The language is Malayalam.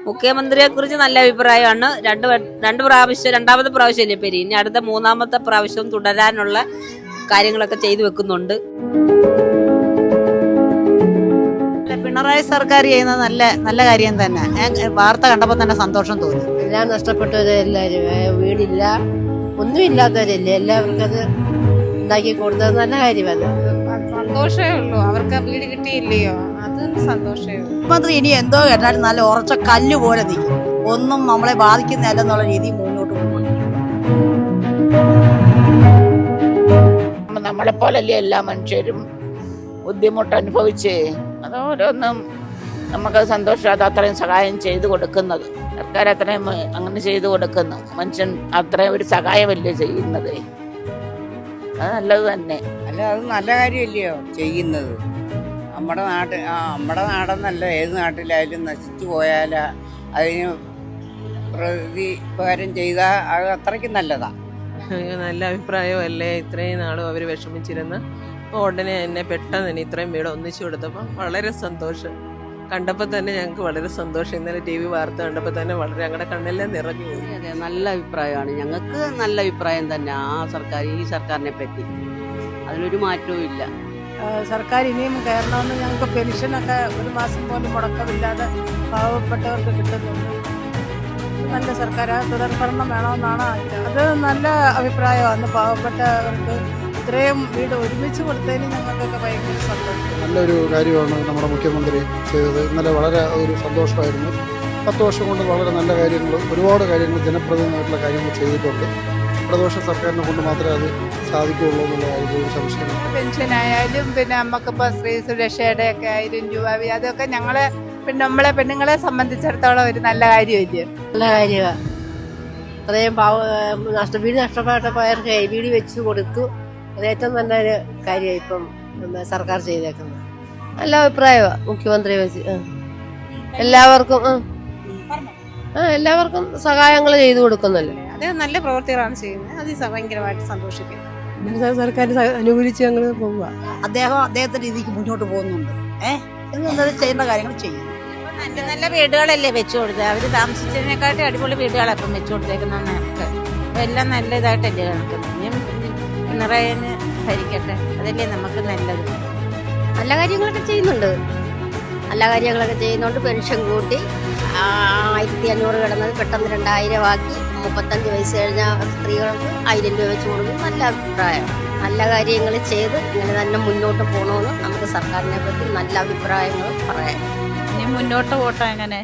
മുഖ്യമന്ത്രിയെ കുറിച്ച് നല്ല അഭിപ്രായമാണ്. രണ്ടാമത്തെ പ്രാവശ്യമല്ലേ പേര്, ഇനി അടുത്ത മൂന്നാമത്തെ പ്രാവശ്യവും തുടരാനുള്ള കാര്യങ്ങളൊക്കെ ചെയ്തു വെക്കുന്നുണ്ട്. പിണറായി സർക്കാർ ചെയ്യുന്ന നല്ല നല്ല കാര്യം തന്നെ. വാർത്ത കണ്ടപ്പോൾ തന്നെ സന്തോഷം തോന്നി. എല്ലാം നഷ്ടപ്പെട്ടവരെ എല്ലാവരും വീടില്ല, ഒന്നുമില്ലാത്തവരല്ലേ, എല്ലാവർക്കും അത് ഉണ്ടാക്കി കൊടുത്തത് നല്ല കാര്യമാണ്. സന്തോഷമേ ഉള്ളൂ, അവർക്ക് വീട് കിട്ടിയില്ലയോ, അത് സന്തോഷമേ ഉള്ളൂ. മുഖ്യമന്ത്രി ഇനി എന്തോ കേട്ടാലും നല്ല ഉറച്ച കല്ല് പോലെ നിൽക്കും, ഒന്നും നമ്മളെ ബാധിക്കുന്നില്ലെന്നുള്ള രീതിയിൽ മുന്നോട്ട് പോയിക്കൊണ്ടിരിക്കും. നമ്മളെപ്പോലല്ലേ എല്ലാ മനുഷ്യരും ബുദ്ധിമുട്ട് അനുഭവിച്ച് അത് ഓരോന്നും നമുക്ക് സന്തോഷം, അത് അത്രയും സഹായം ചെയ്തു കൊടുക്കുന്നത് സർക്കാർ, അത്രയും അങ്ങനെ ചെയ്തു കൊടുക്കുന്നു. മനുഷ്യൻ അത്രയും ഒരു സഹായമല്ലേ ചെയ്യുന്നത്, അത് നല്ലത് തന്നെ. അല്ല, അത് നല്ല കാര്യമല്ലയോ ചെയ്യുന്നത്. നമ്മുടെ നാടെന്നല്ല, ഏത് നാട്ടിലായാലും നശിച്ചു പോയാൽ അതിന് പ്രതിപകാരം ചെയ്താൽ അത് അത്രയ്ക്ക് നല്ലതാ. നല്ല അഭിപ്രായമല്ലേ. ഇത്രയും നാളും അവർ വിഷമിച്ചിരുന്ന് ഉടനെ തന്നെ പെട്ടെന്ന് തന്നെ ഇത്രയും വീട് ഒന്നിച്ചു കൊടുത്തപ്പോൾ വളരെ സന്തോഷം. കണ്ടപ്പോൾ തന്നെ ഞങ്ങൾക്ക് വളരെ സന്തോഷം. ഇന്നലെ TV വാർത്ത കണ്ടപ്പോൾ തന്നെ വളരെ ഞങ്ങളുടെ കണ്ണെല്ലാം നിറഞ്ഞു പോയി. അതെ, നല്ല അഭിപ്രായമാണ്. ഞങ്ങൾക്ക് നല്ല അഭിപ്രായം തന്നെ ഈ സർക്കാരിനെ പറ്റി. അതിനൊരു മാറ്റവും ഇല്ല. സർക്കാർ ഇനിയും കയറണമെന്ന്. ഞങ്ങൾക്ക് പെൻഷനൊക്കെ ഒരു മാസം പോലും മുടക്കമില്ലാതെ പാവപ്പെട്ടവർക്ക് കിട്ടുന്നുണ്ട്. നല്ല സർക്കാർ തുടർഭരണം വേണമെന്നാണ് ആഗ്രഹം. അത് നല്ല അഭിപ്രായമാണ്. പാവപ്പെട്ടവർക്ക് ഇത്രയും വീട് ഒരുമിച്ച് കൊടുത്തതിന് ഞങ്ങൾക്കൊക്കെ ഭയങ്കര സന്തോഷം. നല്ലൊരു കാര്യമാണ് നമ്മുടെ മുഖ്യമന്ത്രി ചെയ്തത്. ഇന്നലെ വളരെ ഒരു സന്തോഷമായിരുന്നു. 10 വർഷം കൊണ്ട് വളരെ നല്ല കാര്യങ്ങൾ, ഒരുപാട് കാര്യങ്ങൾ, ജനപ്രതിനിധിയായിട്ടുള്ള കാര്യങ്ങൾ ചെയ്തിട്ടുണ്ട്. ഇടതുപക്ഷ സർക്കാരിനെ കൊണ്ട് മാത്രമേ അത് സാധിക്കുകയുള്ളൂ എന്നുള്ള കാര്യത്തിൽ ഒരു സംശയമില്ല. പെൻഷനായാലും പിന്നെ നമുക്കിപ്പോൾ സ്ത്രീ സുരക്ഷയുടെ ഒക്കെ 1000 രൂപ, അതൊക്കെ നമ്മളെ പെണ്ണുങ്ങളെ സംബന്ധിച്ചിടത്തോളം ഒരു നല്ല കാര്യമില്ലേ. നല്ല കാര്യമാണ്. അത്രയും വീട് നഷ്ടപ്പെട്ടവർക്ക് വീട് വെച്ച് കൊടുത്തു. അത് ഏറ്റവും നല്ലൊരു കാര്യമാണ് ഇപ്പം സർക്കാർ ചെയ്തേക്കുന്നത്. നല്ല അഭിപ്രായമാണ് മുഖ്യമന്ത്രി വെച്ച്. എല്ലാവർക്കും സഹായങ്ങൾ ചെയ്തു കൊടുക്കുന്നല്ലോ. അത് നല്ല പ്രവൃത്തികളാണ് ചെയ്യുന്നത്. അത് ഭയങ്കരമായിട്ട് സന്തോഷിക്കുന്നു. സർക്കാർ അനുകൂലിച്ച് ഞങ്ങൾ പോവുക. അദ്ദേഹത്തിന്റെ രീതിക്ക് മുന്നോട്ട് പോകുന്നുണ്ട്. ചെയ്യേണ്ട കാര്യങ്ങൾ ചെയ്യുന്നു. നല്ല നല്ല വീടുകളല്ലേ വെച്ചു കൊടുത്തത്. അവര് താമസിച്ചതിനെക്കാട്ടി അടിപൊളി വീടുകളാണ് ഇപ്പം വെച്ചു കൊടുത്തേക്കുന്ന നമുക്ക്. എല്ലാം നല്ല ഇതായിട്ടല്ലേ നടക്കുന്നത്. പിണറായിന് ഭരിക്കട്ടെ, അതല്ലേ നമുക്ക് നല്ലത്. നല്ല കാര്യങ്ങളൊക്കെ ചെയ്യുന്നുണ്ട്. പെൻഷൻ കൂട്ടി 1500 കിടന്നത് പെട്ടെന്ന് 2000 ആക്കി. 35 വയസ്സ് കഴിഞ്ഞ സ്ത്രീകൾക്ക് 1000 രൂപ വെച്ച് കൊടുക്കും. നല്ല അഭിപ്രായം. നല്ല കാര്യങ്ങൾ ചെയ്ത് ഇങ്ങനെ തന്നെ മുന്നോട്ട് പോകണമെന്ന് നമുക്ക് സർക്കാരിനെ പറ്റി നല്ല അഭിപ്രായങ്ങൾ പറയാം. ഇനി മുന്നോട്ട് പോട്ടെ അങ്ങനെ.